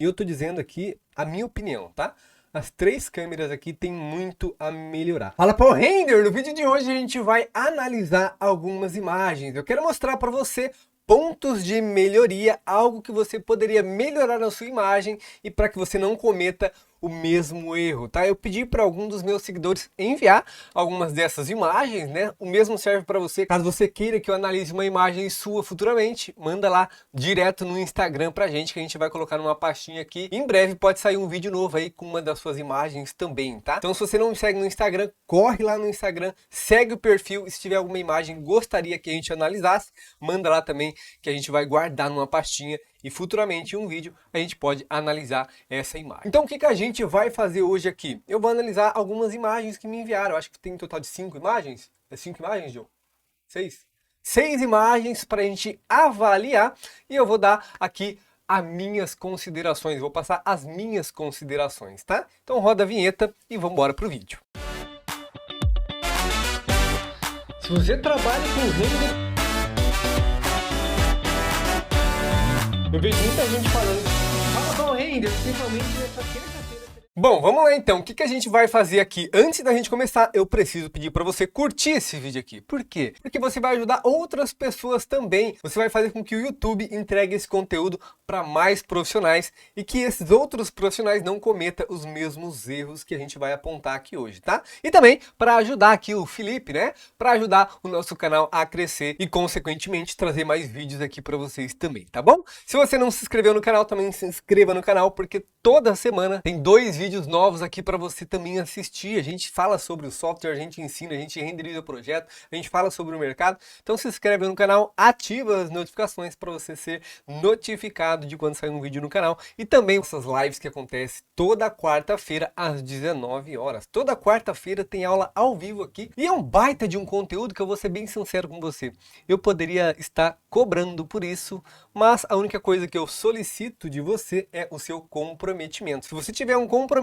E eu tô dizendo aqui a minha opinião, tá? As três câmeras aqui tem muito a melhorar. Fala Power Render! No vídeo de hoje a gente vai analisar algumas imagens. Eu quero mostrar para você pontos de melhoria, algo que você poderia melhorar na sua imagem e para que você não cometa o mesmo erro, tá? Eu pedi para algum dos meus seguidores enviar algumas dessas imagens, né? O mesmo serve para você, caso você queira que eu analise uma imagem sua futuramente, manda lá direto no Instagram pra gente, que a gente vai colocar numa pastinha aqui. Em breve pode sair um vídeo novo aí com uma das suas imagens também, tá? Então se você não me segue no Instagram, corre lá no Instagram, segue o perfil e se tiver alguma imagem que gostaria que a gente analisasse, manda lá também que a gente vai guardar numa pastinha e futuramente em um vídeo a gente pode analisar essa imagem. Então o que a gente vai fazer hoje aqui? Eu vou analisar algumas imagens que me enviaram. Eu acho que tem um total de 5 imagens. É 5 imagens, João? 6? 6 imagens para a gente avaliar e eu vou dar aqui as minhas considerações. Vou passar as minhas considerações, tá? Então roda a vinheta e vamos embora pro vídeo. Se você trabalha com render, eu vejo muita gente falando, fala com render, principalmente nessa terça-feira. Bom, vamos lá então. O que a gente vai fazer aqui? Antes da gente começar, eu preciso pedir para você curtir esse vídeo aqui. Por quê? Porque você vai ajudar outras pessoas também. Você vai fazer com que o YouTube entregue esse conteúdo para mais profissionais e que esses outros profissionais não cometam os mesmos erros que a gente vai apontar aqui hoje, tá? E também para ajudar aqui o Felipe, né? Para ajudar o nosso canal a crescer e, consequentemente, trazer mais vídeos aqui para vocês também, tá bom? Se você não se inscreveu no canal, também se inscreva no canal, porque toda semana tem 2 vídeos novos aqui para você também assistir. A gente fala sobre o software, a gente ensina, a gente renderiza o projeto, a gente fala sobre o mercado. Então se inscreve no canal, ativa as notificações para você ser notificado de quando sair um vídeo no canal. E também essas lives que acontecem toda quarta-feira às 19 horas. Toda quarta-feira tem aula ao vivo aqui e é um baita de um conteúdo que eu vou ser bem sincero com você. Eu poderia estar cobrando por isso, mas a única coisa que eu solicito de você é o seu comprometimento. Se você tiver um comprometimento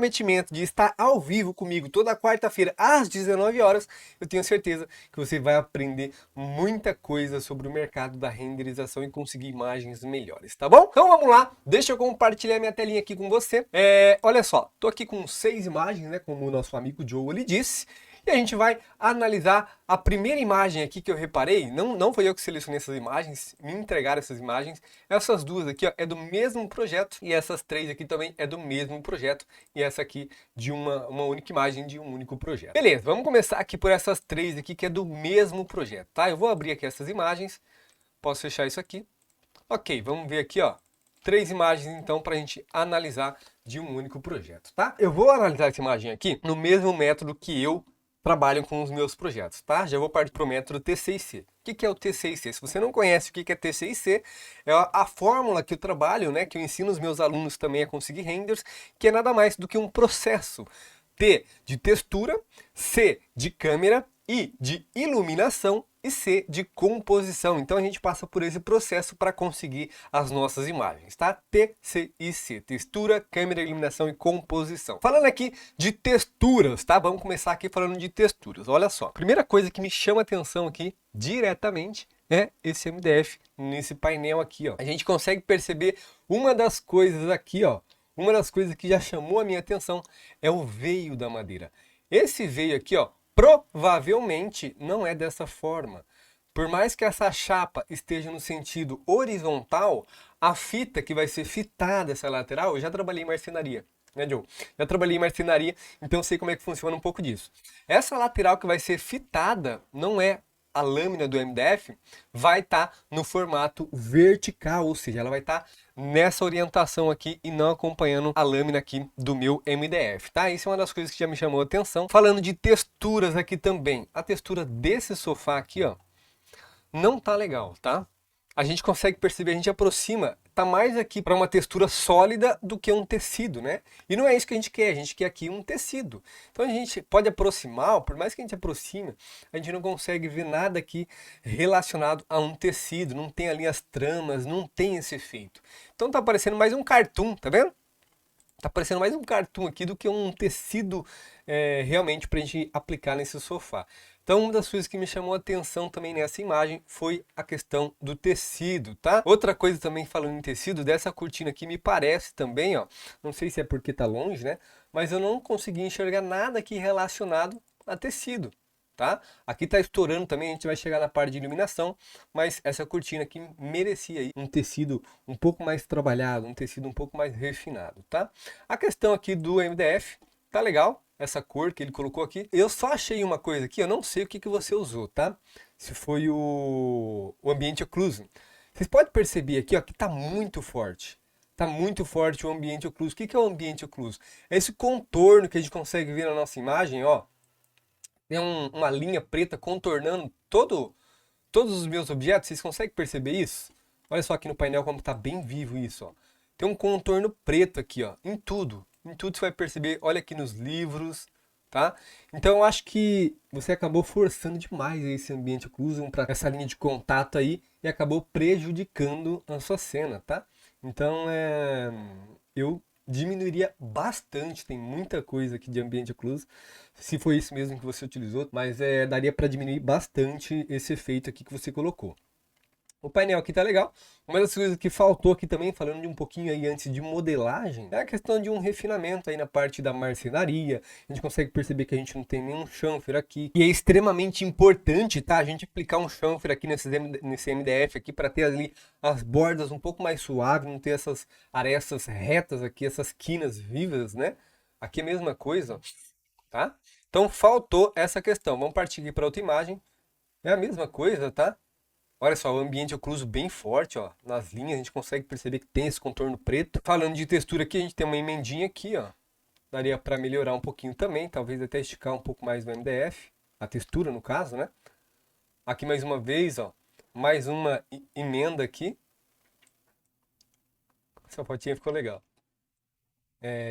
de estar ao vivo comigo toda quarta-feira às 19 horas, eu tenho certeza que você vai aprender muita coisa sobre o mercado da renderização e conseguir imagens melhores, tá bom? Então vamos lá, deixa eu compartilhar minha telinha aqui com você. Olha só, tô aqui com 6 imagens, né, como o nosso amigo Joe ele disse. E a gente vai analisar a primeira imagem aqui que eu reparei. Não foi eu que selecionei essas imagens, me entregaram essas imagens. Essas duas aqui ó, é do mesmo projeto e essas 3 aqui também é do mesmo projeto. E essa aqui de uma única imagem de um único projeto. Beleza, vamos começar aqui por essas 3 aqui que é do mesmo projeto, tá? Eu vou abrir aqui essas imagens, posso fechar isso aqui. Ok, vamos ver aqui ó. 3 imagens então para a gente analisar de um único projeto, tá? Eu vou analisar essa imagem aqui no mesmo método que eu trabalho com os meus projetos, tá? Já vou partir para o método T6C. O que é o T6C? Se você não conhece o que é T6C, é a fórmula que eu trabalho, né? Que eu ensino os meus alunos também a conseguir renders, que é nada mais do que um processo. T de textura, C de câmera, I de iluminação e C de composição. Então a gente passa por esse processo para conseguir as nossas imagens, tá? T, C e C. Textura, câmera, iluminação e composição. Falando aqui de texturas, tá? Vamos começar aqui falando de texturas. Olha só. Primeira coisa que me chama a atenção aqui diretamente é esse MDF nesse painel aqui, ó. A gente consegue perceber uma das coisas aqui, ó. Uma das coisas que já chamou a minha atenção é o veio da madeira. Esse veio aqui, ó, provavelmente não é dessa forma. Por mais que essa chapa esteja no sentido horizontal, a fita que vai ser fitada essa lateral, eu já trabalhei em marcenaria, né, Joe? Já trabalhei em marcenaria, então eu sei como é que funciona um pouco disso. Essa lateral que vai ser fitada não é a lâmina do MDF, vai estar no formato vertical, ou seja, ela vai estar nessa orientação aqui e não acompanhando a lâmina aqui do meu MDF, tá? Isso é uma das coisas que já me chamou a atenção. Falando de texturas aqui também, a textura desse sofá aqui, ó, não tá legal, tá? A gente consegue perceber, a gente aproxima, tá mais aqui para uma textura sólida do que um tecido, né? E não é isso que a gente quer aqui um tecido. Então a gente pode aproximar, por mais que a gente aproxime, a gente não consegue ver nada aqui relacionado a um tecido, não tem ali as tramas, não tem esse efeito. Então tá parecendo mais um cartoon, tá vendo? Tá parecendo mais um cartoon aqui do que um tecido realmente para a gente aplicar nesse sofá. Então, uma das coisas que me chamou a atenção também nessa imagem foi a questão do tecido, tá? Outra coisa também falando em tecido, dessa cortina aqui me parece também, ó, não sei se é porque tá longe, né? Mas eu não consegui enxergar nada aqui relacionado a tecido, tá? Aqui tá estourando também, a gente vai chegar na parte de iluminação, mas essa cortina aqui merecia aí um tecido um pouco mais trabalhado, um tecido um pouco mais refinado, tá? A questão aqui do MDF tá legal, essa cor que ele colocou aqui. Eu só achei uma coisa aqui, eu não sei o que você usou, tá? Se foi o ambiente ocluso. Vocês podem perceber aqui, ó, que tá muito forte. Tá muito forte o ambiente ocluso. O que é o ambiente ocluso? É esse contorno que a gente consegue ver na nossa imagem, ó. Tem uma linha preta contornando todos os meus objetos. Vocês conseguem perceber isso? Olha só aqui no painel como tá bem vivo isso, ó. Tem um contorno preto aqui, ó, em tudo. Em tudo você vai perceber, olha aqui nos livros, tá? Então eu acho que você acabou forçando demais esse ambiente ocluso para essa linha de contato aí e acabou prejudicando a sua cena, tá? Então eu diminuiria bastante, tem muita coisa aqui de ambiente ocluso, se foi isso mesmo que você utilizou, mas daria para diminuir bastante esse efeito aqui que você colocou. O painel aqui tá legal. Uma das coisas que faltou aqui também, falando de um pouquinho aí antes de modelagem, é a questão de um refinamento aí na parte da marcenaria. A gente consegue perceber que a gente não tem nenhum chanfer aqui. E é extremamente importante, tá? A gente aplicar um chanfer aqui nesse MDF aqui para ter ali as bordas um pouco mais suaves, não ter essas arestas retas aqui, essas quinas vivas, né? Aqui é a mesma coisa, ó, tá? Então faltou essa questão. Vamos partir aqui para outra imagem. É a mesma coisa, tá? Olha só, o ambiente ocluso bem forte, ó. Nas linhas a gente consegue perceber que tem esse contorno preto. Falando de textura aqui, a gente tem uma emendinha aqui, ó. Daria para melhorar um pouquinho também, talvez até esticar um pouco mais o MDF. A textura, no caso, né? Aqui mais uma vez, ó. Mais uma emenda aqui. Essa fotinha ficou legal.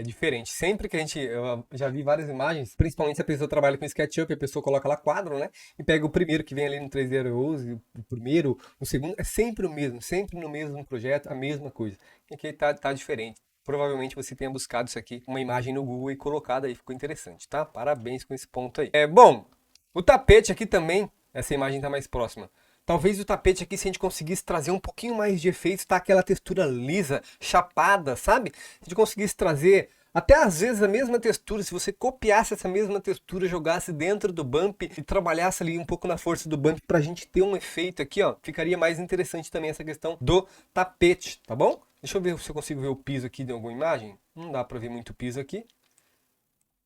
Diferente. Sempre que eu já vi várias imagens, principalmente se a pessoa trabalha com SketchUp, a pessoa coloca lá quadro, né? E pega o primeiro que vem ali no 3D, o primeiro, o segundo, é sempre o mesmo, sempre no mesmo projeto, a mesma coisa. E aqui tá diferente. Provavelmente você tenha buscado isso aqui, uma imagem no Google e colocado aí, ficou interessante, tá? Parabéns com esse ponto aí. Bom, o tapete aqui também, essa imagem tá mais próxima. Talvez o tapete aqui, se a gente conseguisse trazer um pouquinho mais de efeito, tá aquela textura lisa, chapada, sabe? Se a gente conseguisse trazer até às vezes a mesma textura, se você copiasse essa mesma textura, jogasse dentro do bump e trabalhasse ali um pouco na força do bump pra gente ter um efeito aqui, ó, ficaria mais interessante também essa questão do tapete, tá bom? Deixa eu ver se eu consigo ver o piso aqui de alguma imagem. Não dá pra ver muito o piso aqui.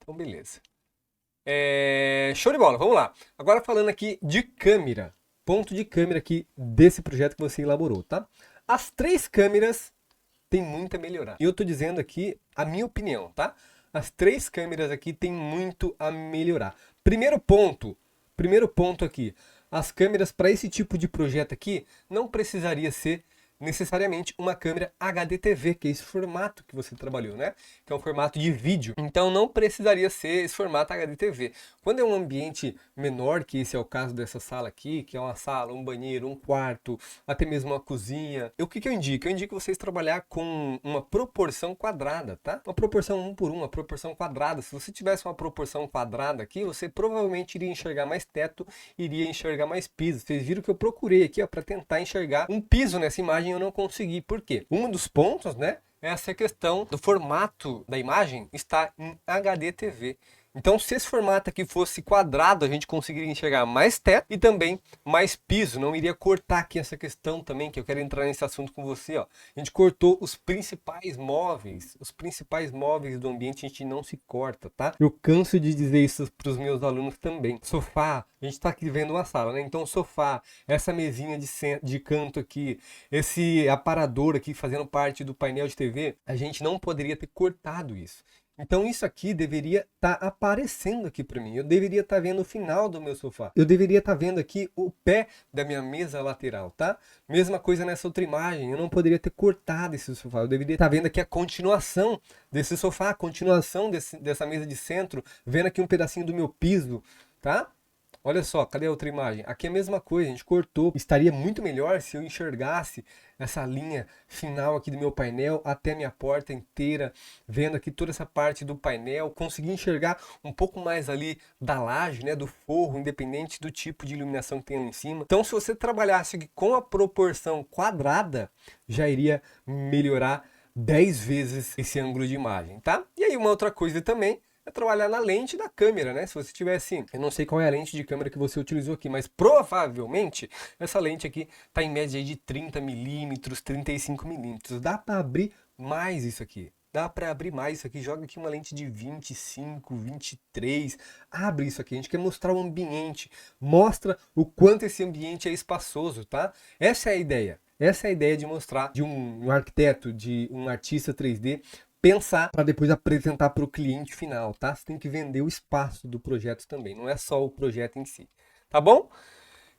Então, beleza. Show de bola, vamos lá. Agora falando aqui de câmera. Ponto de câmera aqui desse projeto que você elaborou, tá? As 3 câmeras tem muito a melhorar. E eu tô dizendo aqui a minha opinião, tá? As 3 câmeras aqui tem muito a melhorar. Primeiro ponto aqui. As câmeras para esse tipo de projeto aqui não precisaria ser necessariamente uma câmera HDTV, que é esse formato que você trabalhou, né? Que é um formato de vídeo. Então não precisaria ser esse formato HDTV. Quando é um ambiente menor, que esse é o caso dessa sala aqui, que é uma sala, um banheiro, um quarto, até mesmo uma cozinha, o que eu indico? Eu indico vocês trabalhar com uma proporção quadrada, tá? Uma proporção 1 por 1, uma proporção quadrada. Se você tivesse uma proporção quadrada aqui, você provavelmente iria enxergar mais teto, iria enxergar mais piso. Vocês viram que eu procurei aqui, ó, para tentar enxergar um piso nessa imagem, eu não consegui. Por quê? Um dos pontos, né, é essa questão do formato da imagem está em HDTV. Então, se esse formato aqui fosse quadrado, a gente conseguiria enxergar mais teto e também mais piso. Não iria cortar aqui essa questão também, que eu quero entrar nesse assunto com você, ó. A gente cortou os principais móveis do ambiente, a gente não se corta, tá? Eu canso de dizer isso para os meus alunos também. Sofá, a gente está aqui vendo uma sala, né? Então, sofá, essa mesinha de canto aqui, esse aparador aqui fazendo parte do painel de TV, a gente não poderia ter cortado isso. Então isso aqui deveria estar aparecendo aqui para mim. Eu deveria estar vendo o final do meu sofá. Eu deveria estar vendo aqui o pé da minha mesa lateral, tá? Mesma coisa nessa outra imagem. Eu não poderia ter cortado esse sofá. Eu deveria estar vendo aqui a continuação desse sofá, a continuação dessa mesa de centro, vendo aqui um pedacinho do meu piso, tá? Olha só, cadê a outra imagem? Aqui é a mesma coisa, a gente cortou. Estaria muito melhor se eu enxergasse essa linha final aqui do meu painel até a minha porta inteira, vendo aqui toda essa parte do painel, conseguir enxergar um pouco mais ali da laje, né, do forro, independente do tipo de iluminação que tem ali em cima. Então, se você trabalhasse aqui com a proporção quadrada, já iria melhorar 10 vezes esse ângulo de imagem, tá? E aí uma outra coisa também é trabalhar na lente da câmera, né? Se você tiver assim, eu não sei qual é a lente de câmera que você utilizou aqui, mas provavelmente essa lente aqui tá em média de 30 milímetros, 35 milímetros. Dá para abrir mais isso aqui. Dá para abrir mais isso aqui. Joga aqui uma lente de 25, 23. Abre isso aqui. A gente quer mostrar o ambiente. Mostra o quanto esse ambiente é espaçoso, tá? Essa é a ideia. Essa é a ideia de mostrar de um arquiteto, de um artista 3D, pensar para depois apresentar para o cliente final, tá? Você tem que vender o espaço do projeto também, não é só o projeto em si, tá bom?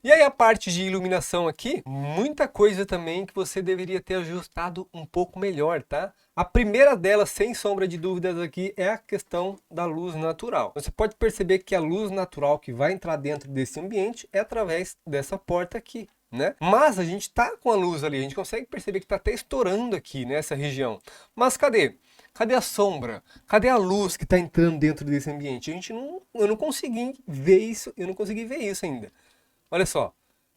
E aí a parte de iluminação aqui, muita coisa também que você deveria ter ajustado um pouco melhor, tá? A primeira delas, sem sombra de dúvidas aqui, é a questão da luz natural. Você pode perceber que a luz natural que vai entrar dentro desse ambiente é através dessa porta aqui, né? Mas a gente tá com a luz ali, a gente consegue perceber que tá até estourando aqui nessa região. Mas cadê? Cadê a sombra? Cadê a luz que está entrando dentro desse ambiente? Eu não consegui ver isso, eu não consegui ver isso ainda. Olha só,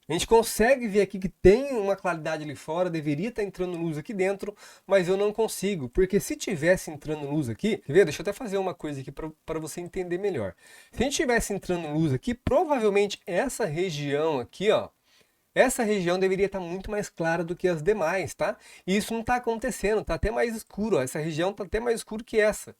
a gente consegue ver aqui que tem uma claridade ali fora, deveria estar entrando luz aqui dentro, mas eu não consigo, porque se tivesse entrando luz aqui, quer ver? Deixa eu até fazer uma coisa aqui para você entender melhor. Se a gente tivesse entrando luz aqui, provavelmente essa região aqui, ó, essa região deveria estar muito mais clara do que as demais, tá? E isso não está acontecendo, está até mais escuro, ó. Essa região está até mais escura que essa.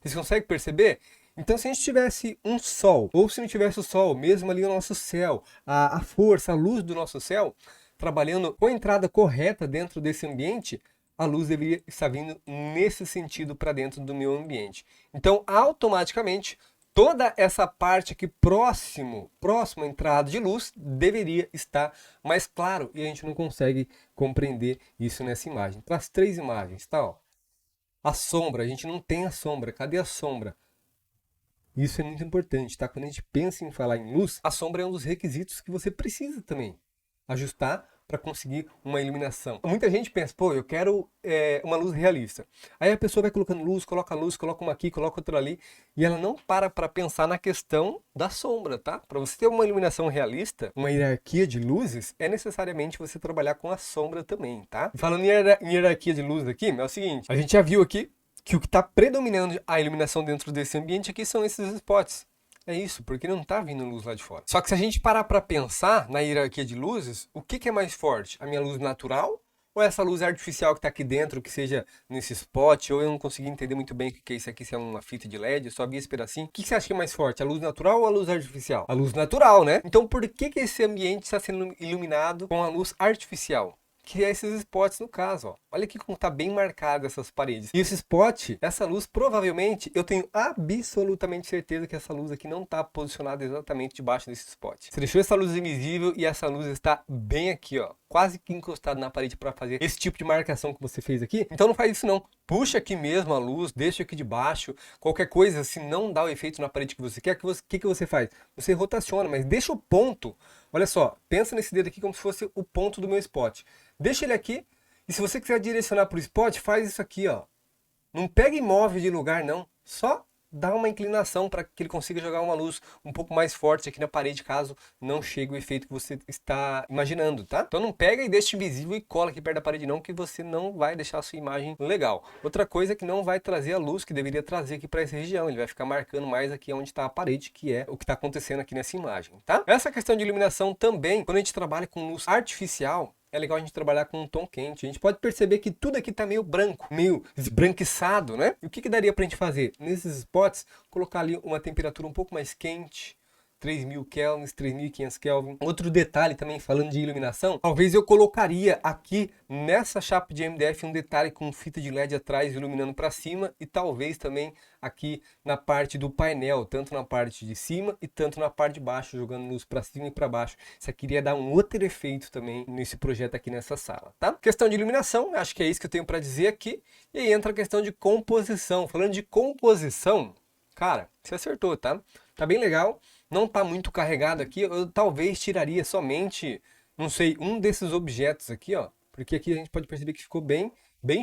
Vocês conseguem perceber? Então, se a gente tivesse um sol, ou se não tivesse o sol, mesmo ali o nosso céu, a força, a luz do nosso céu, trabalhando com a entrada correta dentro desse ambiente, a luz deveria estar vindo nesse sentido para dentro do meu ambiente. Então, automaticamente, toda essa parte aqui próximo à entrada de luz deveria estar mais claro e a gente não consegue compreender isso nessa imagem. Para as três imagens, tá? Ó. A sombra, a gente não tem a sombra. Cadê a sombra? Isso é muito importante, tá? Quando a gente pensa em falar em luz, a sombra é um dos requisitos que você precisa também ajustar para conseguir uma iluminação. Muita gente pensa, pô, eu quero uma luz realista. Aí a pessoa vai colocando luz, coloca uma aqui, coloca outra ali, e ela não para pensar na questão da sombra, tá? Para você ter uma iluminação realista, uma hierarquia de luzes, é necessariamente você trabalhar com a sombra também, tá? Falando em hierarquia de luzes aqui, é o seguinte, a gente já viu aqui que o que está predominando a iluminação dentro desse ambiente aqui são esses spots. É isso, porque não está vindo luz lá de fora. Só que se a gente parar para pensar na hierarquia de luzes, o que é mais forte? A minha luz natural ou essa luz artificial que está aqui dentro, que seja nesse spot? Ou eu não consegui entender muito bem o que é isso aqui, se é uma fita de LED, eu só vi esse pedacinho. O que você acha que é mais forte? A luz natural ou a luz artificial? A luz natural, né? Então por que esse ambiente está sendo iluminado com a luz artificial? Que é esses spots no caso, ó. Olha aqui como tá bem marcado essas paredes. E esse spot, essa luz, provavelmente, eu tenho absolutamente certeza que essa luz aqui não tá posicionada exatamente debaixo desse spot. Você deixou essa luz invisível e essa luz está bem aqui, ó. Quase que encostada na parede para fazer esse tipo de marcação que você fez aqui. Então não faz isso não. Puxa aqui mesmo a luz, deixa aqui de baixo. Qualquer coisa, se não dá o efeito na parede que você quer, o que você faz? Você rotaciona, mas deixa o ponto. Olha só, pensa nesse dedo aqui como se fosse o ponto do meu spot. Deixa ele aqui, e se você quiser direcionar para o spot, faz isso aqui, ó. Não pega imóvel de lugar, não. Só dá uma inclinação para que ele consiga jogar uma luz um pouco mais forte aqui na parede, caso não chegue o efeito que você está imaginando, tá? Então não pega e deixa invisível e cola aqui perto da parede não, que você não vai deixar a sua imagem legal. Outra coisa é que não vai trazer a luz que deveria trazer aqui para essa região. Ele vai ficar marcando mais aqui onde está a parede, que é o que está acontecendo aqui nessa imagem, tá? Essa questão de iluminação também, quando a gente trabalha com luz artificial, é legal a gente trabalhar com um tom quente. A gente pode perceber que tudo aqui está meio branco, meio esbranquiçado, né? E o que daria para a gente fazer? Nesses spots, colocar ali uma temperatura um pouco mais quente, 3.000 kelvins, 3.500 kelvin. Outro detalhe também, falando de iluminação, talvez eu colocaria aqui nessa chapa de MDF um detalhe com fita de LED atrás iluminando para cima e talvez também aqui na parte do painel, tanto na parte de cima e tanto na parte de baixo, jogando luz para cima e para baixo. Isso aqui iria dar um outro efeito também nesse projeto aqui nessa sala, tá? Questão de iluminação, acho que é isso que eu tenho para dizer aqui. E aí entra a questão de composição. Falando de composição, cara, você acertou, tá? Tá bem legal. não tá muito carregado aqui, eu talvez tiraria somente, não sei, um desses objetos aqui, ó. Porque aqui a gente pode perceber que ficou bem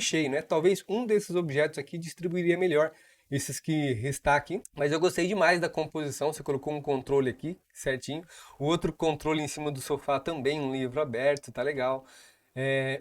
cheio, né? Talvez um desses objetos aqui distribuiria melhor esses que restar aqui. Mas eu gostei demais da composição, você colocou um controle aqui, certinho. O outro controle em cima do sofá também, um livro aberto, tá legal.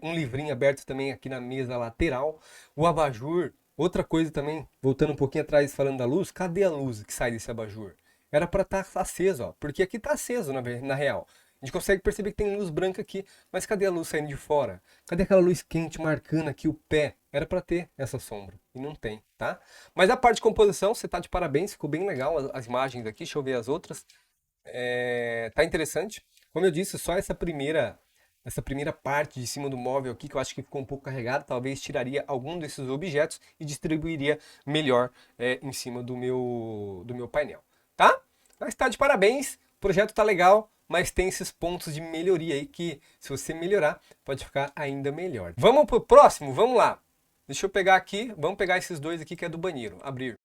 Um livrinho aberto também aqui na mesa lateral. O abajur, outra coisa também, voltando um pouquinho atrás falando da luz, cadê a luz que sai desse abajur? Era para estar aceso, ó, porque aqui tá aceso na real. A gente consegue perceber que tem luz branca aqui, mas cadê a luz saindo de fora? Cadê aquela luz quente marcando aqui o pé? Era para ter essa sombra, e não tem, tá? Mas a parte de composição, você tá de parabéns, ficou bem legal as imagens aqui, deixa eu ver as outras. Tá interessante. Como eu disse, só essa primeira parte de cima do móvel aqui, que eu acho que ficou um pouco carregado, talvez tiraria algum desses objetos e distribuiria melhor em cima do meu painel, tá? Mas tá de parabéns, o projeto tá legal, mas tem esses pontos de melhoria aí que, se você melhorar, pode ficar ainda melhor. Vamos pro próximo? Vamos lá. Deixa eu pegar aqui, vamos pegar esses dois aqui que é do banheiro, abrir.